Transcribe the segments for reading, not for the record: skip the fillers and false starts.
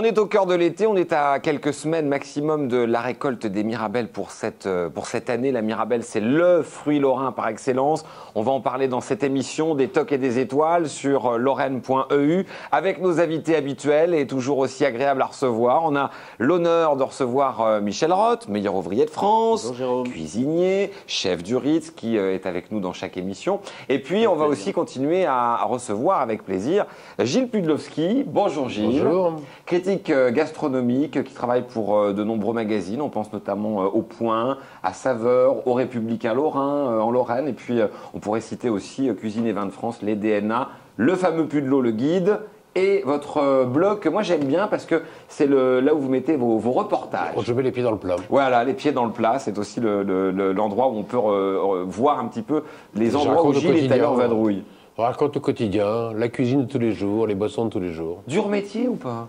On est au cœur de l'été, on est à quelques semaines maximum de la récolte des mirabelles pour cette année. La mirabelle, c'est le fruit lorrain par excellence. On va en parler dans cette émission des tocs et des étoiles sur lorraine.eu avec nos invités habituels et toujours aussi agréables à recevoir. On a l'honneur de recevoir Michel Roth, meilleur ouvrier de France, cuisinier, chef du Ritz qui est avec nous dans chaque émission. Et puis, on va aussi continuer à recevoir avec plaisir Gilles Pudlowski. Bonjour Gilles. Bonjour. Critique gastronomique qui travaille pour de nombreux magazines. On pense notamment au Point, à Saveur, au Républicain Lorrain, en Lorraine. Et puis, on pourrait citer aussi Cuisine et Vins de France, les DNA, le fameux Pudlo, le guide, et votre blog que moi j'aime bien parce que c'est là où vous mettez vos reportages. Je mets les pieds dans le plat. Voilà, les pieds dans le plat. C'est aussi l'endroit où on peut voir un petit peu les endroits où Gilles est ailleurs vadrouille. On raconte au quotidien, la cuisine de tous les jours, les boissons de tous les jours. Dur métier ou pas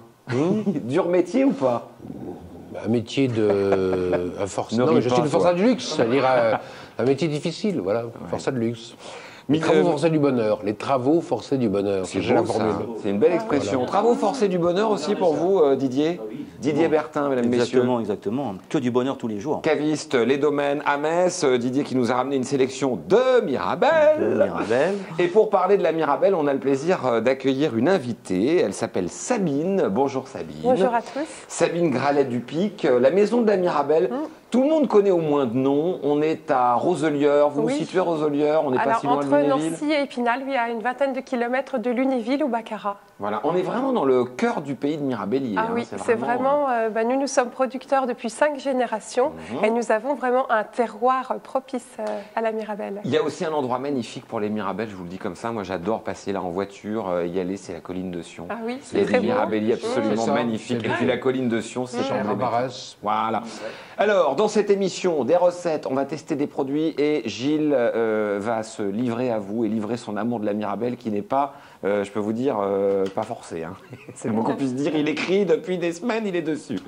Dur métier ou pas Un métier de... Non, mais je suis le forçat du luxe, c'est-à-dire un métier difficile, voilà, forçat de luxe. Les travaux forcés du bonheur, les travaux forcés du bonheur, c'est la formule. C'est une belle expression. Voilà. Travaux forcés du bonheur aussi pour vous, Didier Didier Bertin, mesdames, messieurs. Exactement. Que du bonheur tous les jours. Caviste, les domaines à Metz. Didier qui nous a ramené une sélection de mirabelles. Et pour parler de la mirabelle, on a le plaisir d'accueillir une invitée. Elle s'appelle Sabine. Bonjour Sabine. Bonjour à tous. Sabine Gralet du Pic, la maison de la mirabelle. Tout le monde connaît au moins de nom. On est à Roselières. Vous vous situez à Roselières. On n'est pas si loin de Lunéville. Entre Nancy et Épinal, oui, à une vingtaine de kilomètres de Lunéville ou Baccarat. Voilà, on est vraiment dans le cœur du pays de Mirabellier. Ah oui, c'est vraiment... nous sommes producteurs depuis 5 générations et nous avons vraiment un terroir propice à la mirabelle. Il y a aussi un endroit magnifique pour les mirabelles, je vous le dis comme ça. Moi, j'adore passer là en voiture, y aller, c'est la colline de Sion. Ah oui, c'est très beau. Mirabellier absolument magnifique. Et puis la colline de Sion, c'est emblématique. Voilà. Alors, dans cette émission, des recettes, on va tester des produits et Gilles va se livrer à vous et livrer son amour de la mirabelle qui n'est pas, je peux vous dire, pas forcé. Hein. C'est le mot qu'on puisse dire. Il écrit depuis des semaines, il est dessus.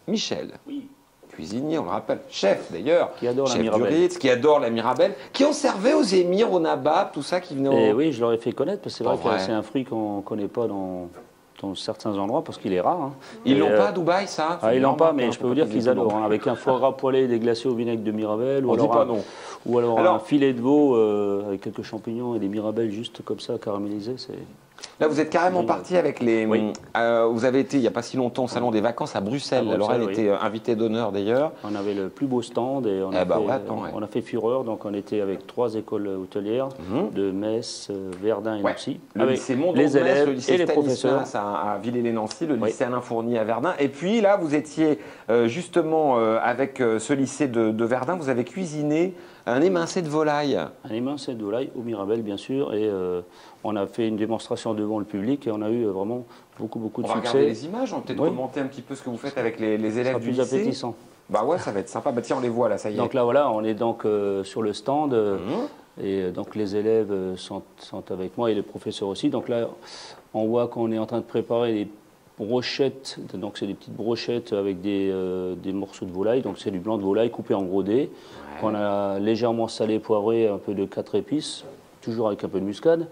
Michel. Oui. Cuisinier, on le rappelle, chef d'ailleurs, qui adore chef la mirabelle. du Ritz, qui adore la mirabelle, qui en servait aux émirs, aux nababs, tout ça qui venait Oui, je leur ai fait connaître, parce que c'est vrai que c'est un fruit qu'on ne connaît pas dans certains endroits, parce qu'il est rare. Hein. Ils l'ont pas à Dubaï, ça Ils l'ont pas, mais je peux vous dire qu'ils adorent. Hein, avec un foie gras poêlé déglacé au vinaigre de mirabelle, ou alors un filet de veau avec quelques champignons et des mirabelles juste comme ça, caramélisées. Là, vous êtes carrément parti avec les... Oui. Vous avez été, il n'y a pas si longtemps, au Salon des Vacances à Bruxelles. Alors, elle était invitée d'honneur, d'ailleurs. On avait le plus beau stand et on a fait fureur. Donc, on était avec 3 écoles hôtelières de Metz, Verdun et Nancy. Le lycée Mondon de Metz, le lycée Stanislas à Villers-lès-Nancy, le lycée Alain Fournier à Verdun. Et puis, là, vous étiez justement avec ce lycée de Verdun. Vous avez cuisiné un émincé de volaille. Un émincé de volaille au mirabelle, bien sûr. Et on a fait une démonstration devant le public et on a eu vraiment beaucoup de succès. On va regarder les images, on va peut-être commenter un petit peu ce que vous faites avec les élèves du lycée. Ça sera plus appétissant. Bah ouais, ça va être sympa. Bah tiens, on les voit là, ça y est. Donc là, voilà, on est donc sur le stand et donc les élèves sont avec moi et les professeurs aussi. Donc là, on voit qu'on est en train de préparer des brochettes. Donc c'est des petites brochettes avec des morceaux de volaille. Donc c'est du blanc de volaille coupé en gros dés. Qu'on a légèrement salé, poivré, un peu de 4 épices, toujours avec un peu de muscade.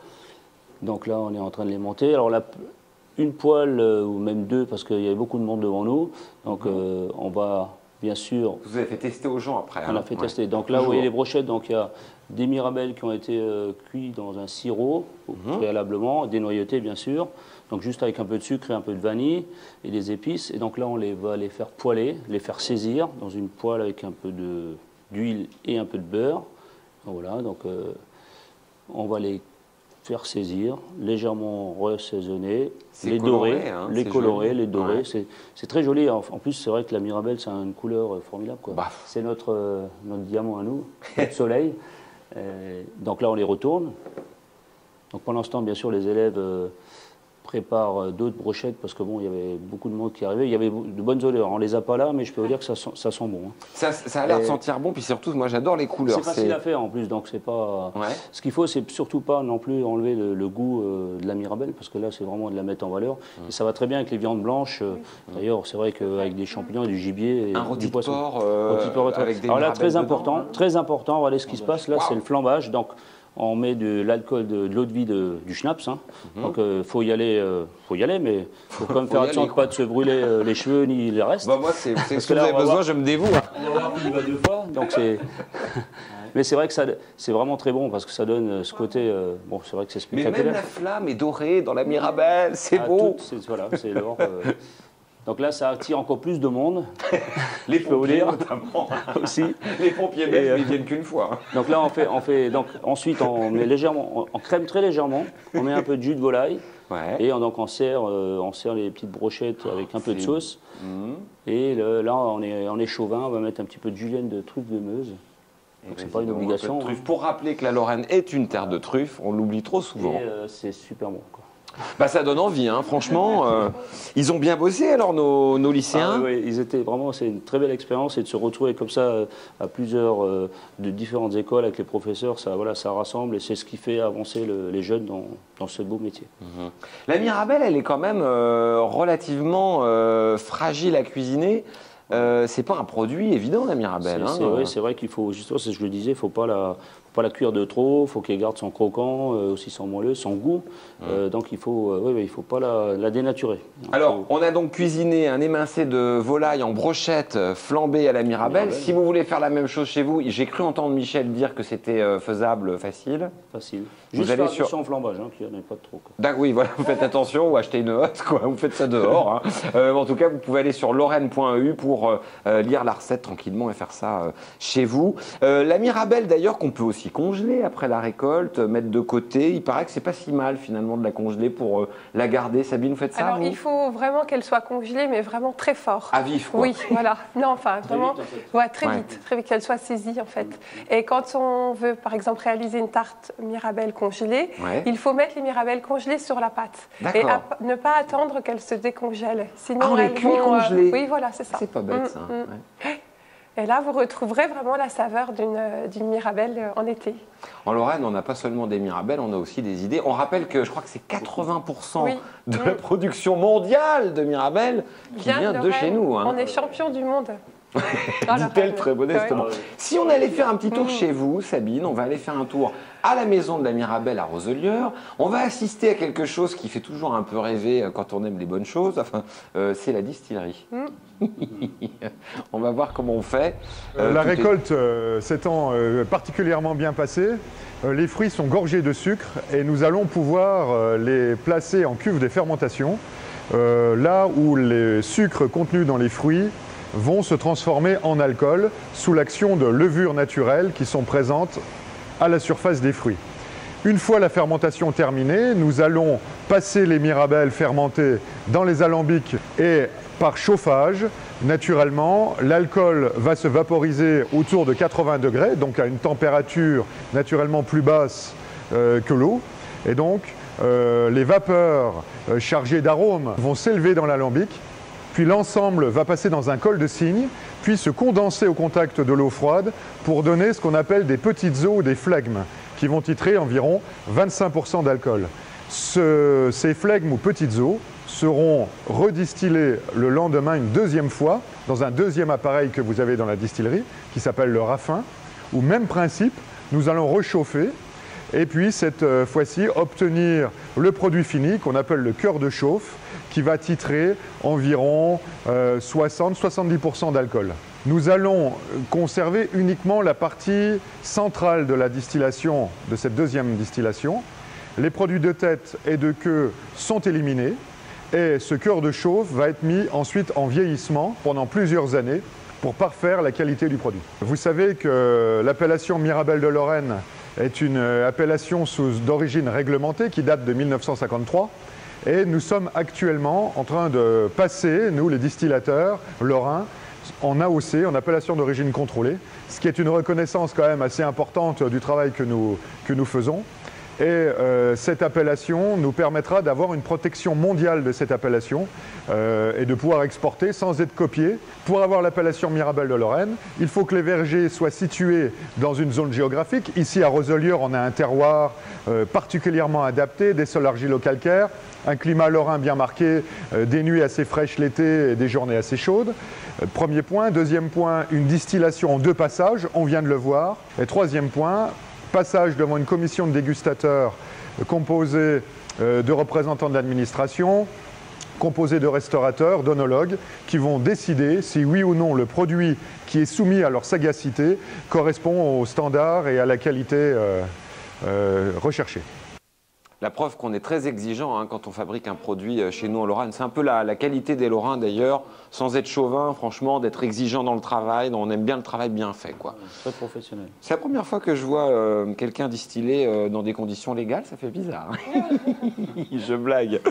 Donc là, on est en train de les monter. Alors là, une poêle ou même 2, parce qu'il y avait beaucoup de monde devant nous. Donc on va, bien sûr... Vous avez fait tester aux gens après. On a fait tester. Donc là, vous voyez les brochettes, donc il y a des mirabelles qui ont été cuits dans un sirop préalablement, dénoyautés bien sûr. Donc juste avec un peu de sucre et un peu de vanille et des épices. Et donc là, on va les faire poêler, les faire saisir dans une poêle avec un peu d'huile et un peu de beurre. Voilà, donc on va les faire saisir, légèrement ressaisonner, les dorer, les colorer, les dorer. C'est très joli. En plus, c'est vrai que la mirabelle, c'est une couleur formidable. C'est notre diamant à nous, notre soleil. Donc là, on les retourne. Donc pendant ce temps, bien sûr, les élèves prépare d'autres brochettes parce que bon, il y avait beaucoup de monde qui arrivait. Il y avait de bonnes odeurs. On les a pas là, mais je peux vous dire que ça sent bon. Hein. Ça a l'air de sentir bon, puis surtout, moi j'adore les couleurs. C'est facile à faire en plus, donc c'est pas. Ce qu'il faut, c'est surtout pas non plus enlever le goût de la mirabelle, parce que là, c'est vraiment de la mettre en valeur. Et ça va très bien avec les viandes blanches. D'ailleurs, c'est vrai qu'avec des champignons et du gibier et du poisson. Avec des alors là, très important. Regardez ce qui se passe là, c'est le flambage. Donc on met de l'alcool, de l'eau de vie du schnapps. Hein. Donc faut y aller, mais faut quand même faire attention de ne pas se brûler les cheveux ni le reste. Bah moi, c'est ce que vous avez besoin, je me dévoue. On va voir qu'il y va 2 fois, donc c'est... Mais c'est vrai que c'est vraiment très bon parce que ça donne ce côté. Bon, c'est vrai que c'est spectaculaire. Mais même la flamme est dorée dans la Mirabelle, c'est beau. Voilà, c'est l'or. Donc là, ça attire encore plus de monde. Les pompiers notamment aussi. Les pompiers belges, ils viennent qu'une fois. Donc là, donc ensuite on met légèrement, on crème très légèrement. On met un peu de jus de volaille. Ouais. Et donc on sert les petites brochettes avec un peu de sauce. Et là, on est chauvin. On va mettre un petit peu de julienne de truffe de Meuse. Donc c'est pas une obligation. Pour rappeler que la Lorraine est une terre de truffes, on l'oublie trop souvent. Et c'est super bon, quoi. Bah ça donne envie, hein, franchement. Ils ont bien bossé alors nos lycéens. Oui, ils étaient vraiment. C'est une très belle expérience et de se retrouver comme ça à plusieurs de différentes écoles avec les professeurs, ça rassemble et c'est ce qui fait avancer les jeunes dans ce beau métier. La Mirabelle, elle est quand même relativement fragile à cuisiner. C'est pas un produit évident, la Mirabelle. C'est vrai qu'il faut, justement, c'est ce que je disais, il ne faut pas la cuire de trop, il faut qu'elle garde son croquant, aussi son moelleux, son goût. Donc il ne faut pas la dénaturer. Alors, on a donc cuisiné un émincé de volaille en brochette flambée à la Mirabelle. Si vous voulez faire la même chose chez vous, j'ai cru entendre Michel dire que c'était faisable, facile. Facile. Vous allez sur attention au flambage, qu'il n'y en ait pas trop. Oui, voilà, vous faites attention ou achetez une hotte, quoi. Vous faites ça dehors. En tout cas, vous pouvez aller sur lorraine.eu pour lire la recette tranquillement et faire ça chez vous. La Mirabelle, d'ailleurs, qu'on peut aussi congeler après la récolte, mettre de côté. Il paraît que c'est pas si mal finalement de la congeler pour la garder. Sabine, vous faites ça? Alors, il faut vraiment qu'elle soit congelée, mais vraiment très fort. À vif, quoi. Oui, voilà. Non, enfin, vraiment, très vite, qu'elle soit saisie, en fait. Et quand on veut, par exemple, réaliser une tarte Mirabelle congelée, il faut mettre les Mirabelles congelées sur la pâte. Et ne pas attendre qu'elles se décongèlent. Sinon, on les cuit congelées. Oui, voilà, c'est ça. C'est pas bête, ça. Et là, vous retrouverez vraiment la saveur d'une Mirabelle en été. En Lorraine, on n'a pas seulement des Mirabelles, on a aussi des idées. On rappelle que je crois que c'est 80% de la production mondiale de Mirabelle qui vient de chez nous. On est champion du monde. Dit-elle très modestement. Si on allait faire un petit tour chez vous, Sabine, on va aller faire un tour à la maison de la Mirabelle à Roselières. On va assister à quelque chose qui fait toujours un peu rêver quand on aime les bonnes choses. Enfin, c'est la distillerie. On va voir comment on fait. La récolte s'étant particulièrement bien passée, les fruits sont gorgés de sucre et nous allons pouvoir les placer en cuve de fermentation, là où les sucres contenus dans les fruits vont se transformer en alcool sous l'action de levures naturelles qui sont présentes à la surface des fruits. Une fois la fermentation terminée, nous allons passer les Mirabelles fermentées dans les alambics et par chauffage, naturellement, l'alcool va se vaporiser autour de 80 degrés, donc à une température naturellement plus basse que l'eau. Et donc, les vapeurs chargées d'arômes vont s'élever dans l'alambic. Puis l'ensemble va passer dans un col de cygne, puis se condenser au contact de l'eau froide pour donner ce qu'on appelle des petites eaux ou des phlegmes, qui vont titrer environ 25% d'alcool. Ces phlegmes ou petites eaux seront redistillées le lendemain une deuxième fois dans un deuxième appareil que vous avez dans la distillerie, qui s'appelle le raffin, où même principe, nous allons réchauffer et puis cette fois-ci obtenir le produit fini qu'on appelle le cœur de chauffe, qui va titrer environ 60-70% d'alcool. Nous allons conserver uniquement la partie centrale de la distillation, de cette deuxième distillation. Les produits de tête et de queue sont éliminés et ce cœur de chauffe va être mis ensuite en vieillissement pendant plusieurs années pour parfaire la qualité du produit. Vous savez que l'appellation Mirabelle de Lorraine est une appellation d'origine réglementée qui date de 1953. Et nous sommes actuellement en train de passer, nous les distillateurs lorrains, en AOC, en appellation d'origine contrôlée, ce qui est une reconnaissance quand même assez importante du travail que nous faisons. Et cette appellation nous permettra d'avoir une protection mondiale de cette appellation et de pouvoir exporter sans être copié. Pour avoir l'appellation Mirabelle de Lorraine, il faut que les vergers soient situés dans une zone géographique. Ici à Roselières, on a un terroir particulièrement adapté, des sols argilo-calcaires, un climat lorrain bien marqué, des nuits assez fraîches l'été et des journées assez chaudes. Premier point. Deuxième point, une distillation en 2 passages, on vient de le voir. Et troisième point, passage devant une commission de dégustateurs composée de représentants de l'administration, composée de restaurateurs, d'onologues, qui vont décider si oui ou non le produit qui est soumis à leur sagacité correspond aux standards et à la qualité recherchée. La preuve qu'on est très exigeant quand on fabrique un produit chez nous en Lorraine. C'est un peu la qualité des Lorrains d'ailleurs, sans être chauvin, franchement, d'être exigeant dans le travail. On aime bien le travail bien fait, quoi. Très professionnel. C'est la première fois que je vois quelqu'un distiller dans des conditions légales, ça fait bizarre. Je blague.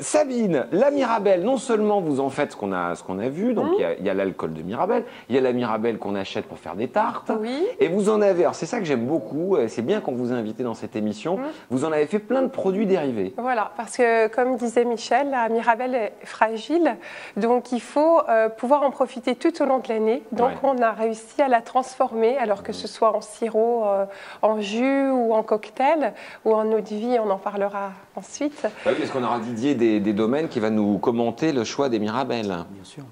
Sabine, la Mirabelle, non seulement vous en faites ce qu'on a vu, donc il y a l'alcool de Mirabelle, il y a la Mirabelle qu'on achète pour faire des tartes, et vous en avez, alors c'est ça que j'aime beaucoup, c'est bien qu'on vous a invité dans cette émission, vous en avez fait plein de produits dérivés. Voilà, parce que comme disait Michel, la Mirabelle est fragile, donc il faut pouvoir en profiter tout au long de l'année. Donc on a réussi à la transformer, alors que ce soit en sirop, en jus ou en cocktail ou en eau de vie, on en parlera ensuite. Oui, parce qu'on aura Didier des domaines qui va nous commenter le choix des Mirabelles. Bien sûr.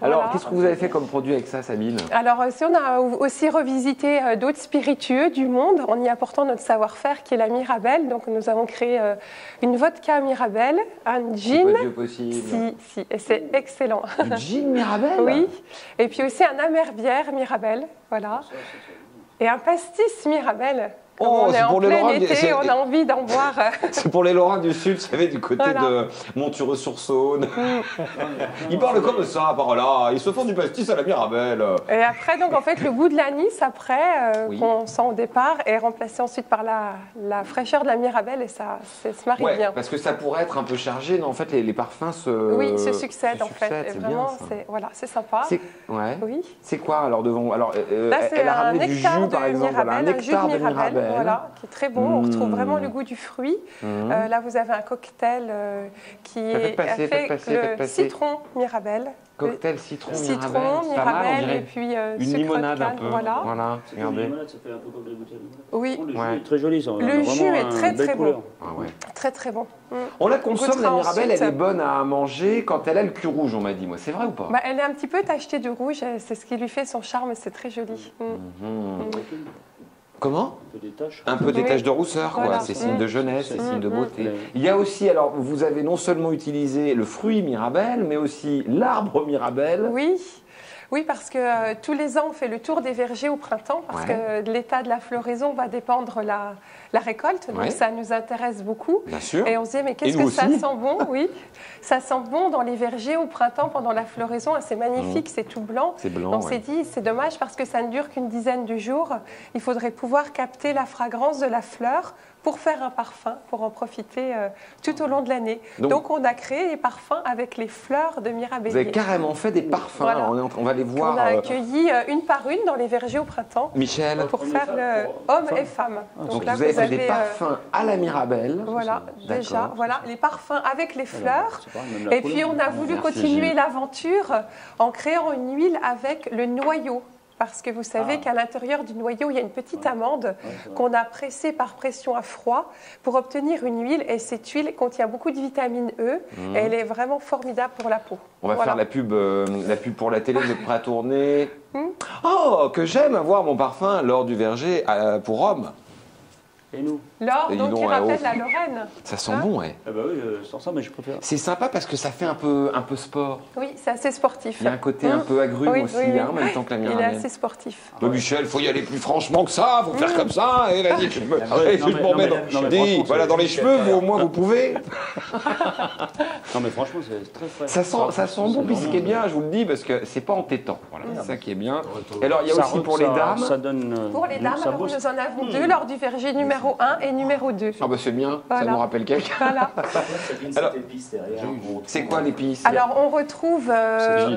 Alors, qu'est-ce que vous avez fait comme produit avec ça, Sabine? Alors, on a aussi revisité d'autres spiritueux du monde en y apportant notre savoir-faire qui est la Mirabelle. Donc, nous avons créé une vodka Mirabelle, un gin. C'est pas Dieu possible. Si, et c'est excellent. Du gin Mirabelle? Oui. Et puis aussi un amer-bière Mirabelle, voilà. Et un pastis Mirabelle. On est en plein été, on a envie d'en boire. C'est pour les Lorrains du Sud, vous savez, du côté de Montureux-sur-Saône. Ils parlent comme ça, par là. Ils se font du pastis à la Mirabelle. Et après, donc, en fait, le goût de l'anis, après, qu'on sent au départ, est remplacé ensuite par la fraîcheur de la Mirabelle et ça se marie bien. Parce que ça pourrait être un peu chargé, non, en fait, les parfums se succèdent, en fait. Et vraiment, c'est sympa. Oui. C'est quoi, alors, devant... Alors, là, c'est un nectar de Mirabelle, un nectar de Mirabelle. Voilà, qui est très bon. On retrouve vraiment le goût du fruit. Là, vous avez un cocktail qui est fait le citron Mirabelle. Cocktail citron Mirabelle et puis une limonade un peu. Voilà. Regardez. Limonade, ça fait un peu comme les bouteilles. Oui. Le jus est très joli. Ça. Le jus est très très bon. Très très bon. On la consomme, la Mirabelle, elle est bonne à manger quand elle a le cul rouge, on m'a dit. Moi, c'est vrai ou pas? Elle est un petit peu tachetée de rouge. C'est ce qui lui fait son charme. C'est très joli. Comment? Un peu des taches de rousseur, quoi. Voilà. C'est signe de jeunesse, c'est signe de beauté. Il y a aussi, alors, vous avez non seulement utilisé le fruit Mirabelle, mais aussi l'arbre Mirabelle. Oui, parce que tous les ans, on fait le tour des vergers au printemps, parce que l'état de la floraison va dépendre la récolte, donc ça nous intéresse beaucoup. Bien sûr. Et on se dit, mais qu'est-ce que ça sent bon? Oui, ça sent bon dans les vergers au printemps, pendant la floraison, c'est magnifique, c'est tout blanc. C'est blanc, on s'est dit, c'est dommage parce que ça ne dure qu'une dizaine de jours. Il faudrait pouvoir capter la fragrance de la fleur pour faire un parfum, pour en profiter tout au long de l'année. Donc on a créé des parfums avec les fleurs de Mirabellier. Vous avez carrément fait des parfums, voilà. On va les voir. On a accueilli une par une dans les vergers au printemps. Michel. Pour faire le homme et femme. Donc là, vous avez fait des parfums à la Mirabelle. Voilà, déjà, voilà, les parfums avec les fleurs. Et puis on a voulu continuer l'aventure en créant une huile avec le noyau. Parce que vous savez qu'à l'intérieur du noyau, il y a une petite amande qu'on a pressée par pression à froid pour obtenir une huile. Et cette huile contient beaucoup de vitamine E et elle est vraiment formidable pour la peau. On va faire la pub pour la télé, vous êtes prêts à tourner. Oh, que j'aime avoir mon parfum lors du verger pour homme. Et nous? L'or, donc il rappelle la Lorraine. Ça sent bon, ouais. Ah bah oui, sans ça, mais je préfère. C'est sympa parce que ça fait un peu sport. Oui, c'est assez sportif. Il y a un côté un peu agrume aussi, en même temps que la Mirabelle. Il est assez sportif. Michel, il faut y aller plus franchement que ça, faut faire comme ça. Et vas-y, je me remets voilà, dans les cheveux, au moins vous pouvez. Non mais franchement, c'est très frais. Ça sent bon, puis ce qui est bien, je vous le dis, parce que c'est pas entêtant. Voilà, c'est ça qui est bien. Et alors, il y a aussi pour les dames. Pour les dames, alors nous en avons deux lors du verger numéro 1 et numéro 2. Ah bah c'est bien, ça nous rappelle quelqu'un. Voilà. C'est quoi l'épice? Alors on retrouve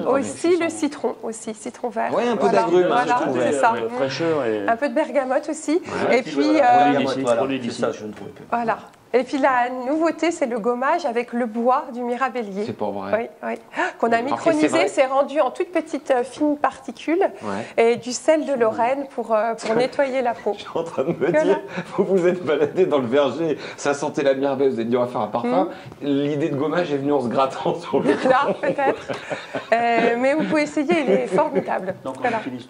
aussi le citron, citron vert. Oui, un peu d'agrumes. Voilà, c'est ça. Fraîcheur et... Un peu de bergamote aussi. Et puis... Voilà. Et puis la nouveauté, c'est le gommage avec le bois du Mirabellier. C'est pas vrai. Oui. Qu'on a micronisé, c'est rendu en toutes petites fines particules et du sel de Lorraine pour nettoyer la peau. Je suis en train de me dire, vous vous êtes baladé dans le verger, ça sentait la Mirabelle, vous êtes dit on va faire un parfum. L'idée de gommage est venue en se grattant sur le front. Là, peut-être. Mais vous pouvez essayer, il est formidable.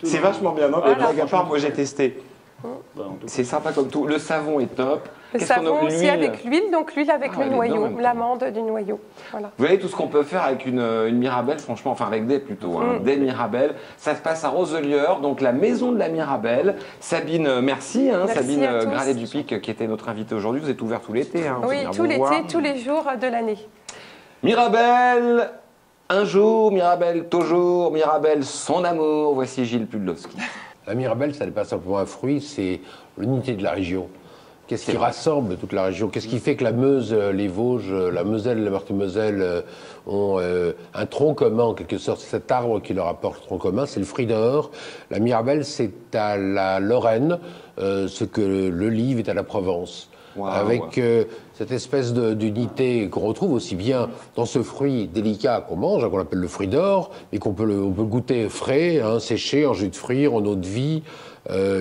C'est vachement bien, non? Mais blague à part, moi j'ai testé. C'est sympa comme tout. Le savon est top. Le savon aussi avec l'huile, donc l'huile avec le noyau, l'amande du noyau. Voilà. Vous voyez tout ce qu'on peut faire avec une Mirabelle, franchement, enfin avec des plutôt, des Mirabelles. Ça se passe à Roselière, donc la maison de la Mirabelle. Sabine, merci, Sabine Gralet-Dupic qui était notre invitée aujourd'hui. Vous êtes ouvert tout l'été. Oui, tout l'été, tous les jours de l'année. Mirabelle, un jour, Mirabelle toujours, Mirabelle son amour. Voici Gilles Pudlowski. La Mirabelle, ça n'est pas simplement un fruit, c'est l'unité de la région. Qu'est-ce qui rassemble toute la région? Qu'est-ce qui fait que la Meuse, les Vosges, la Moselle, la Meurthe-et-Moselle ont un tronc commun en quelque sorte? C'est cet arbre qui leur apporte le tronc commun, c'est le fruit d'or. La Mirabelle, c'est à la Lorraine ce que le Liv est à la Provence. Wow, avec cette espèce d'unité qu'on retrouve aussi bien dans ce fruit délicat qu'on mange, qu'on appelle le fruit d'or, mais on peut goûter frais, séché, en jus de fruits, en eau de vie,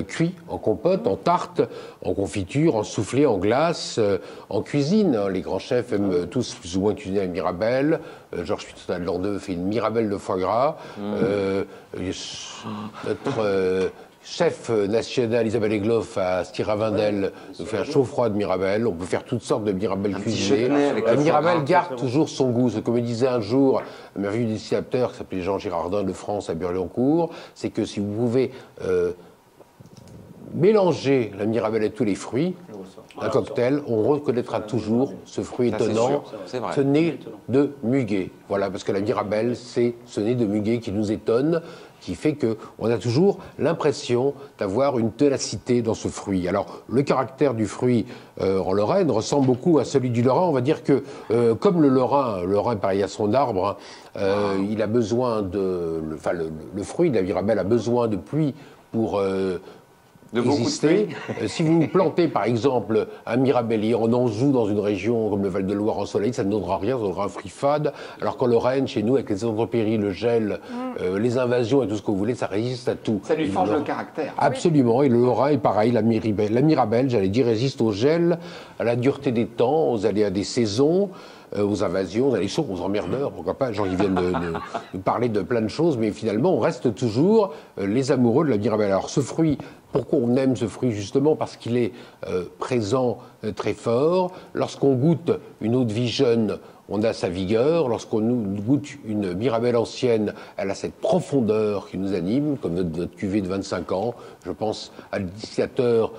cuit, en compote, en tarte, en confiture, en soufflé, en glace, en cuisine. Les grands chefs aiment tous plus ou moins cuisiner la Mirabelle. Georges Pitotin-Landeux fait une Mirabelle de foie gras. Notre chef national Isabelle Egloff à Stiravindel nous fait un chaud-froid de Mirabelle. On peut faire toutes sortes de Mirabelle cuisinées. La Mirabelle garde toujours son goût. Ce que me disait un jour un merveilleux distillateur qui s'appelait Jean Girardin de France à Burlioncourt, c'est que si vous pouvez mélanger la Mirabelle et tous les fruits, un cocktail, on reconnaîtra toujours ce fruit étonnant, ce nez de muguet. Voilà, parce que la Mirabelle, c'est ce nez de muguet qui nous étonne, qui fait qu'on a toujours l'impression d'avoir une ténacité dans ce fruit. Alors, le caractère du fruit en Lorraine ressemble beaucoup à celui du Lorrain. On va dire que, comme le Lorrain pareil à son arbre, il a besoin de... le fruit de la Mirabelle a besoin de pluie pour... exister. Si vous plantez par exemple un mirabellier en Anjou dans une région comme le Val-de-Loire ensoleillé, ça ne donnera rien, ça donnera un fruit fade. Alors qu'en Lorraine, chez nous, avec les intempéries, le gel, les invasions et tout ce que vous voulez, ça résiste à tout. Ça lui forge le caractère. Absolument. Et le Lorrain est pareil, la Mirabelle, j'allais dire, résiste au gel, à la dureté des temps, aux aléas des saisons, aux invasions, aux emmerdeurs, pourquoi pas, gens qui viennent de parler de plein de choses, mais finalement, on reste toujours les amoureux de la Mirabelle. Alors ce fruit, pourquoi on aime ce fruit? Justement parce qu'il est présent très fort. Lorsqu'on goûte une eau de vie jeune, on a sa vigueur. Lorsqu'on goûte une Mirabelle ancienne, elle a cette profondeur qui nous anime, comme notre cuvée de 25 ans. Je pense à des distillateurs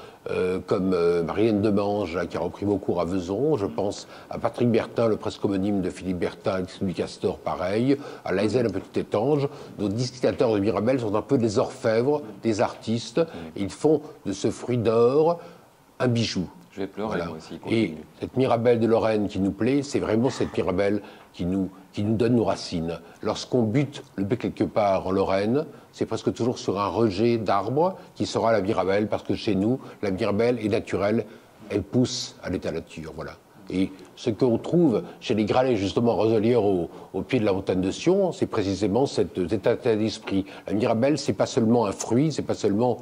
comme Marie-Hélène Demange, qui a repris vos cours à Vezon. Je pense à Patrick Bertin, le presque homonyme de Philippe Bertin, du Castor, pareil. À Laïzel, un petit étange. Nos distillateurs de Mirabelle sont un peu des orfèvres, des artistes. Et ils font de ce fruit d'or un bijou. Je vais pleurer, moi aussi. Et cette Mirabelle de Lorraine qui nous plaît, c'est vraiment cette Mirabelle qui nous donne nos racines. Lorsqu'on bute le bec quelque part en Lorraine, c'est presque toujours sur un rejet d'arbre qui sera la Mirabelle, parce que chez nous, la Mirabelle est naturelle, elle pousse à l'état nature, voilà. Et ce qu'on trouve chez les Gralets, justement, Roselière, au pied de la montagne de Sion, c'est précisément cet état d'esprit. La Mirabelle, c'est pas seulement un fruit, c'est pas seulement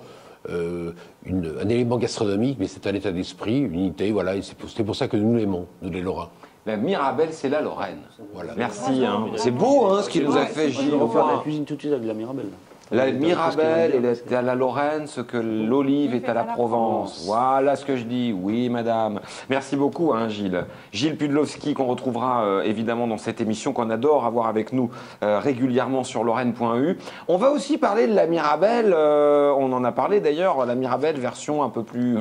un élément gastronomique, mais c'est un état d'esprit, une unité, voilà, et c'est pour ça que nous l'aimons, nous les Lorrains. La Mirabelle, c'est la Lorraine. Voilà. Merci. C'est beau, ce qu'il nous a fait Gilles. On va faire la cuisine tout de suite avec la Mirabelle. La Mirabelle est à la Lorraine, ce que l'olive est à la Provence. Voilà ce que je dis. Oui, madame. Merci beaucoup, Gilles. Gilles Pudlowski, qu'on retrouvera évidemment dans cette émission qu'on adore avoir avec nous régulièrement sur lorraine.eu. On va aussi parler de la Mirabelle. On en a parlé d'ailleurs, la Mirabelle version un peu plus...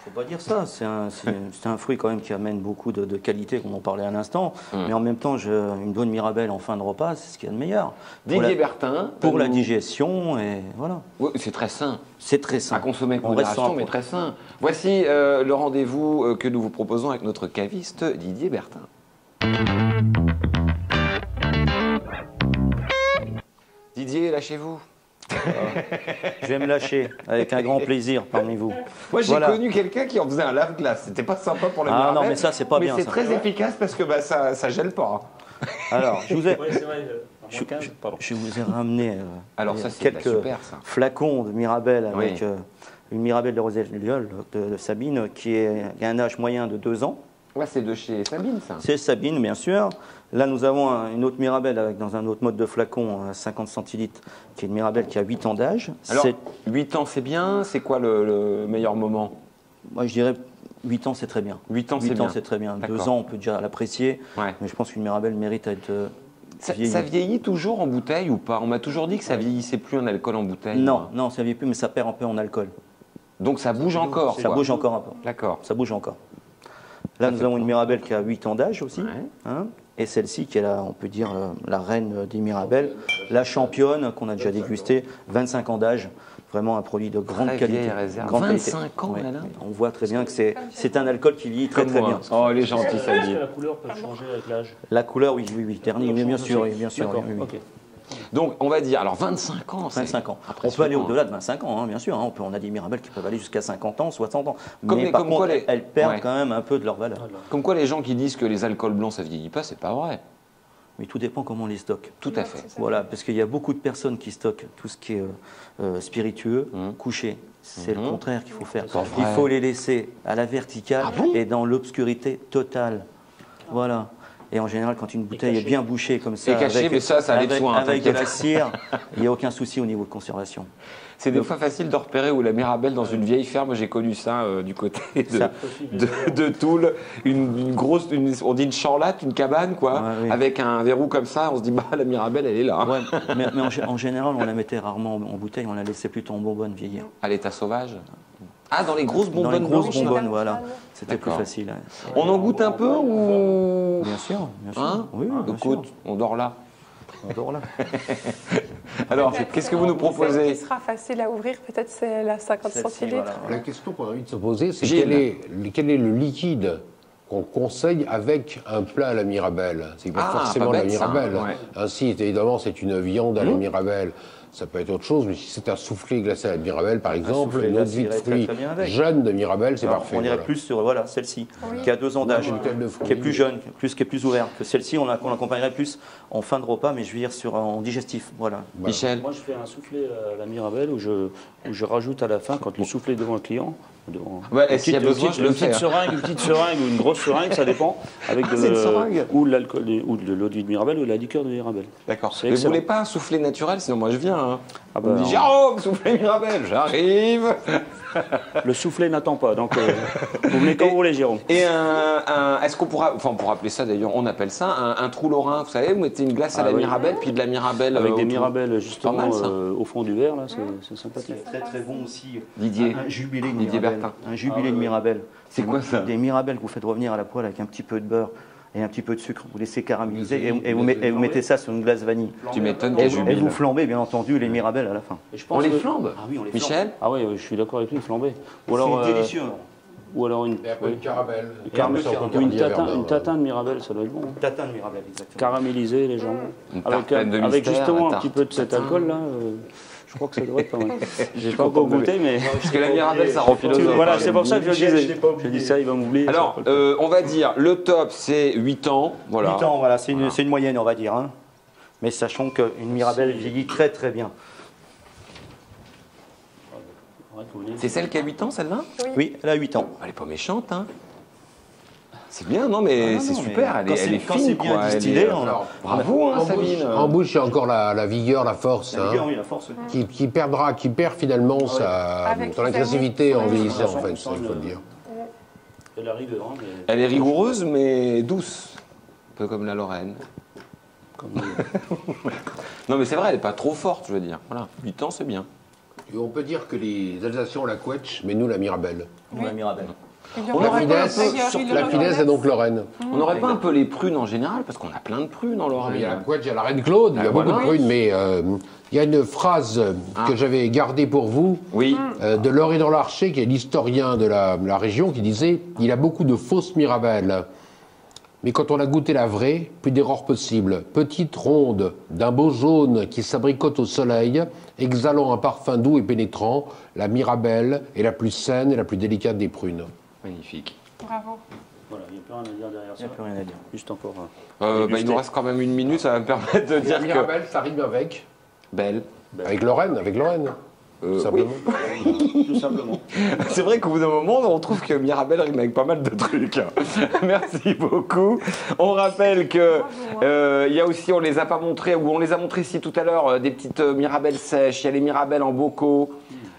Faut pas dire ça, c'est un fruit quand même qui amène beaucoup de qualité, comme on parlait à l'instant, mais en même temps, une bonne Mirabelle en fin de repas, c'est ce qu'il y a de meilleur. Didier Bertin. Pour la digestion, et voilà. Oui, c'est très sain. C'est très sain. À consommer avec modération, mais très sain. Voici le rendez-vous que nous vous proposons avec notre caviste Didier Bertin. Didier, lâchez-vous. Je vais me lâcher avec un grand plaisir parmi vous. Moi, j'ai connu quelqu'un qui en faisait un lave-glace. C'était pas sympa pour les Mirabelle. Ah non, mais ça, c'est pas bien. Mais c'est très efficace parce que ça gèle pas. Alors, je vous ai ramené quelques flacons de Mirabelle avec une Mirabelle de Roselière de Sabine qui a un âge moyen de 2 ans. Ouais, c'est de chez Sabine, ça. C'est Sabine, bien sûr. Là, nous avons une autre Mirabelle dans un autre mode de flacon, à 50 centilitres, qui est une Mirabelle qui a 8 ans d'âge. Alors, 8 ans, c'est bien. C'est quoi le meilleur moment? Moi, je dirais 8 ans, c'est très bien. 8 ans, c'est bien. C'est très bien. 2 ans, on peut déjà l'apprécier. Ouais. Mais je pense qu'une Mirabelle mérite à être vieillie. Ça vieillit toujours en bouteille ou pas? On m'a toujours dit que ça vieillissait plus en alcool en bouteille. Non, non, ça vieillit plus, mais ça perd un peu en alcool. Donc ça bouge encore? Ça bouge encore un peu. D'accord. Ça bouge encore. Là, nous avons une Mirabelle qui a 8 ans d'âge aussi. Ouais. Hein, et celle-ci, qui est on peut dire, la reine des Mirabelles, la championne qu'on a déjà dégustée, 25 ans d'âge. Vraiment un produit de grande qualité. Grande 25 ans, ouais. On voit très bien que c'est un alcool qui vieillit très très bien. Oh, elle est gentille, ça dit. La couleur peut changer avec l'âge? La couleur, oui, dernier, bien sûr. Oui, bien sûr. Oui. Okay. Donc, on va dire, alors 25 ans. 25 ans. On peut aller au-delà de 25 ans, hein, bien sûr. Hein. On a des Mirabelles qui peuvent aller jusqu'à 50 ans, 60 ans. Mais par contre, elles perdent quand même un peu de leur valeur. Comme quoi, les gens qui disent que les alcools blancs, ça ne vieillit pas, c'est pas vrai. Mais tout dépend comment on les stocke. Tout à fait. Voilà, parce qu'il y a beaucoup de personnes qui stockent tout ce qui est spiritueux, couché. C'est le contraire qu'il faut faire. Il faut les laisser à la verticale et dans l'obscurité totale. Voilà. Et en général, quand une bouteille est bien bouchée comme ça, mais ça allait de soi, avec de la cire, il n'y a aucun souci au niveau de conservation. C'est des fois facile de repérer où la Mirabelle dans une vieille ferme. J'ai connu ça du côté de Toul. Une grosse, on dit une charlatte, une cabane, quoi, avec un verrou comme ça. On se dit, bah la Mirabelle, elle est là. Ouais, mais en général, on la mettait rarement en bouteille. On la laissait plutôt en bonbonne vieillir. À l'état sauvage? Ah, dans les grosses bonbonnes. Dans les grosses bonbonnes, voilà. C'était plus facile. Hein. On en goûte un peu ou... Bien sûr, bien sûr. Hein? Oui, bien sûr. On dort là. On dort là. Alors, qu'est-ce que vous nous proposez? Ce qui sera facile à ouvrir, peut-être, c'est la 50 centilitres. Voilà. La question qu'on a envie de se poser, c'est quel est le liquide qu'on conseille avec un plat à la Mirabelle? C'est pas forcément la Mirabelle. Ça, ouais. Ainsi, évidemment, c'est une viande à la Mirabelle. Ça peut être autre chose, mais si c'est un soufflé glacé à la Mirabelle, par exemple, une autre vie de fruits jeune de Mirabelle, c'est parfait. On irait plus sur celle-ci, qui a 2 ans d'âge, qui est plus jeune, qui est plus ouverte. Que celle-ci, on l'accompagnerait plus en fin de repas, mais je veux dire en digestif. Voilà. Michel? Moi, je fais un soufflé à la Mirabelle où je rajoute à la fin, quand le soufflé est devant le client, une petite seringue ou une grosse seringue, ça dépend, avec ou de l'alcool ou de l'eau de Mirabelle ou de la liqueur de Mirabelle. D'accord. Mais vous voulez pas un soufflé naturel, sinon moi je viens. Hein. Ah bah, on me dit Jérôme, soufflé Mirabelle, j'arrive. Le soufflé n'attend pas, donc vous venez quand vous voulez, Jérôme. Et est-ce qu'on pourra, enfin pour appeler ça d'ailleurs, on appelle ça un trou lorrain, vous savez, vous mettez une glace à la Mirabelle, puis de la Mirabelle avec des Mirabelles justement au fond du verre, là, c'est sympathique. C'est très très bon aussi. Didier, un jubilé de Mirabelle. Un jubilé de Mirabelle. C'est quoi ça? Des Mirabelles que vous faites revenir à la poêle avec un petit peu de beurre et un petit peu de sucre. Vous laissez caraméliser et vous mettez ça sur une glace vanille. Tu m'étonnes. Et vous flambez, bien entendu, les Mirabelles à la fin. On les flambe? Ah oui, on les flambe. Michel? Ah oui, je suis d'accord avec lui, flamber. C'est délicieux. Ou alors une caramel. Ou une tatin de Mirabelle, ça doit être bon. Une tatin de Mirabelle, exactement. Caraméliser les gens. Avec justement un petit peu de cet alcool-là. Je crois que ça devrait être pas mal. J'ai pas encore goûté, mais. Parce que la Mirabelle, ça rend philosophe. Voilà, c'est pour ça que je disais. Je dis ça, il va m'oublier. Alors, on va dire, le top, c'est 8 ans. Voilà. 8 ans, voilà, c'est une moyenne, on va dire. Hein. Mais sachons qu'une Mirabelle vieillit très très bien. C'est celle qui a 8 ans, celle-là? Oui, elle a 8 ans. Elle n'est pas méchante, hein? C'est bien, non, mais c'est super, elle est fine, bien distillée. Bravo, hein, Sabine. En bouche, il y a encore la vigueur, la force. La vigueur, oui, la force. Qui perd finalement son agressivité en vieillissant, en fait, ça, il faut le dire. Elle est rigoureuse, mais douce. Un peu comme la Lorraine. Non, mais c'est vrai, elle n'est pas trop forte, je veux dire. Voilà, 8 ans, c'est bien. Et on peut dire que les Alsaciens ont la Quetch, mais nous, la Mirabelle. Nous, la Mirabelle. La finesse est donc Lorraine. On n'aurait pas un peu les prunes en général, parce qu'on a plein de prunes en Lorraine. Il y a la Quetch, il y a la Reine Claude, il y a beaucoup de prunes, mais il y a une phrase que j'avais gardée pour vous, de Lorédan Larcher, qui est l'historien de la région, qui disait « Il a beaucoup de fausses Mirabelles, mais quand on a goûté la vraie, plus d'erreur possible. Petite, ronde, d'un beau jaune qui s'abricote au soleil, exhalant un parfum doux et pénétrant, la Mirabelle est la plus saine et la plus délicate des prunes. » Magnifique. Bravo. Voilà, il n'y a plus rien à dire derrière ça. Il n'y a plus rien à dire. Juste encore. Il nous reste quand même 1 minute, ça va me permettre de dire que... Mirabelle, ça rime avec Belle. Avec Lorraine, Simplement. Oui. Tout simplement. C'est vrai qu'au bout d'un moment, on trouve que Mirabelle rime avec pas mal de trucs. Merci beaucoup. On rappelle que il y a aussi, on les a pas montrés, ou on les a montrés ici tout à l'heure, des petites Mirabelles sèches. Il y a les Mirabelles en bocaux.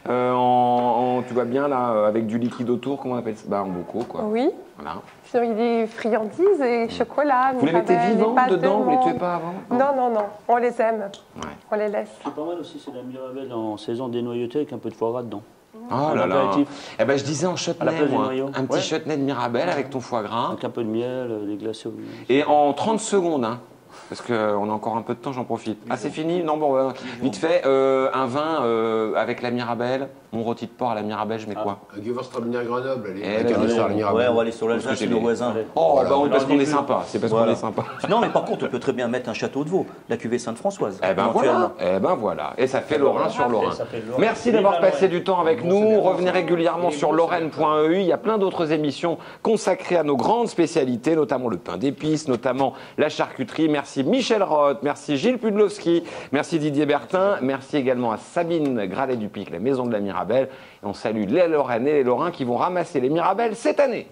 Tu vois bien là, avec du liquide autour, comment on appelle ça? En bocaux, quoi. Oui. Voilà. Sinon, il y a des friandises et chocolat. Vous les mettez vivants dedans, vous les tuez pas avant? Non, on les aime. Ouais. On les laisse. C'est pas mal aussi, c'est la Mirabelle en saison dénoyautée avec un peu de foie gras dedans. Oh là là. Eh ben, je disais en chutney, moi. Un petit chutney de Mirabelle avec ton foie gras. Avec un peu de miel, des glacés au miel. Et en 30 secondes, hein. Parce qu'on a encore un peu de temps, j'en profite. Ah, c'est fini? Non, bon, vite fait, un vin avec la Mirabelle, mon rôti de porc à la Mirabelle, je mets quoi? Un Gewürztraminer Grenoble, allez. Ouais, on va aller sur l'Alsace, c'est nos voisins. Oh, voilà, parce qu'on est sympa, c'est parce qu'on est sympa. Non, mais par contre, on peut très bien mettre un château de veau, la cuvée Sainte-Françoise. Eh ben voilà, et ça fait Lorrain sur Lorrain. Merci d'avoir passé du temps avec nous. Revenez régulièrement sur lorraine.eu. Il y a plein d'autres émissions consacrées à nos grandes spécialités, notamment le pain d'épices, notamment la charcuterie. Merci Michel Roth, merci Gilles Pudlowski, merci Didier Bertin, merci également à Sabine Gralet-Dupic, la maison de la Mirabelle. Et on salue les Lorraines et les Lorrains qui vont ramasser les Mirabelles cette année.